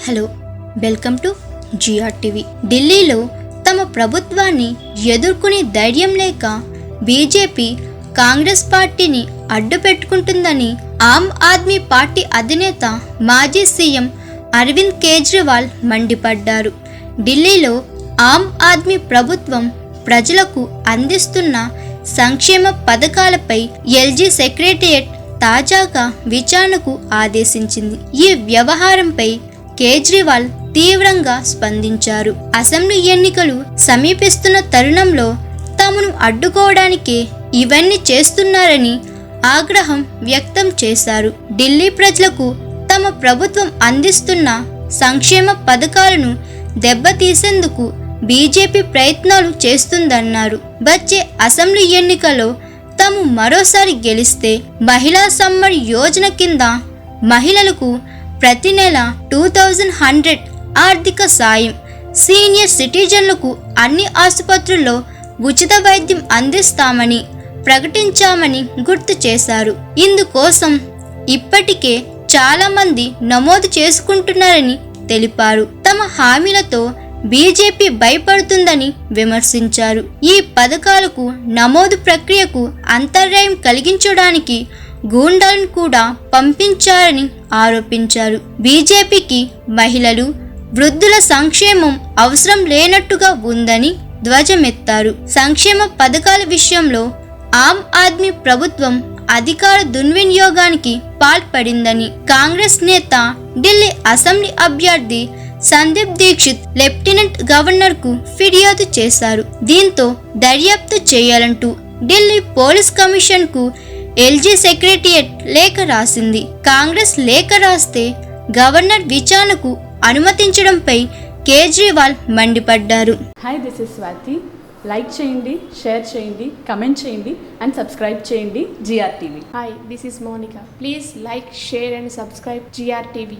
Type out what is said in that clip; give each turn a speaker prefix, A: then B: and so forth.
A: Hello, welcome to GRTV. ఢిల్లీలో తమ ప్రభుత్వాన్ని ఎదుర్కొనే ధైర్యం లేక బీజేపీ కాంగ్రెస్ పార్టీని అడ్డుపెట్టుకుంటుందని ఆమ్ ఆద్మీ పార్టీ అధినేత మాజీ సీఎం అరవింద్ కేజ్రీవాల్ మండిపడ్డారు. ఢిల్లీలో ఆమ్ ఆద్మీ ప్రభుత్వం ప్రజలకు అందిస్తున్న సంక్షేమ పథకాలపై ఎల్జీ సెక్రటేరియట్ తాజాగా విచారణకు ఆదేశించింది. ఈ వ్యవహారంపై కేజ్రీవాల్ తీవ్రంగా స్పందించారు. అసెంబ్లీ ఎన్నికలు సమీపిస్తున్న తరుణంలో తమను అడ్డుకోవడానికే ఇవన్నీ చేస్తున్నారని ఆగ్రహం వ్యక్తం చేశారు. ఢిల్లీ ప్రజలకు తమ ప్రభుత్వం అందిస్తున్న సంక్షేమ పథకాలను దెబ్బతీసేందుకు బీజేపీ ప్రయత్నాలు చేస్తుందన్నారు. వచ్చే అసెంబ్లీ ఎన్నికల్లో తాము మరోసారి గెలిస్తే మహిళా సమ్మర్ యోజన కింద మహిళలకు ప్రతి నెల 2100 ఆర్థిక సాయం, సీనియర్ సిటిజన్లకు అన్ని ఆసుపత్రుల్లో ఉచిత వైద్యం అందిస్తామని ప్రకటించామని గుర్తు చేశారు. ఇందుకోసం ఇప్పటికే చాలా మంది నమోదు చేసుకుంటున్నారని తెలిపారు. తమ హామీలతో బీజేపీ భయపడుతుందని విమర్శించారు. ఈ పథకాలకు నమోదు ప్రక్రియకు అంతరాయం కలిగించడానికి గూండాలను కూడా పంపించారని ఆరోపించారు. బీజేపీకి మహిళలు, వృద్ధుల సంక్షేమం అవసరం లేనట్టుగా ఉందని ధ్వజమెత్తారు. సంక్షేమ పథకాల విషయంలో ఆమ్ ఆద్మీ ప్రభుత్వం అధికార దుర్వినియోగానికి పాల్పడిందని కాంగ్రెస్ నేత, ఢిల్లీ అసెంబ్లీ అభ్యర్థి సందీప్ దీక్షిత్ లెఫ్టినెంట్ గవర్నర్కు ఫిర్యాదు చేశారు. దీంతో దర్యాప్తు చేయాలంటూ ఢిల్లీ పోలీస్ కమిషన్కు ఎల్జీ సెక్రటేరియట్ లేఖ రాసింది. కాంగ్రెస్ లేఖ రాస్తే గవర్నర్ విచారణకు అనుమతించడంపై కేజ్రీవాల్ మండిపడ్డారు.
B: Hi, this is Swathi. Like చేయండి, షేర్ చేయండి, కమెంట్ చేయండి అండ్ సబ్స్క్రైబ్ చేయండి GRTV.
C: Hi, this is Monica. Please like, share and subscribe GRTV.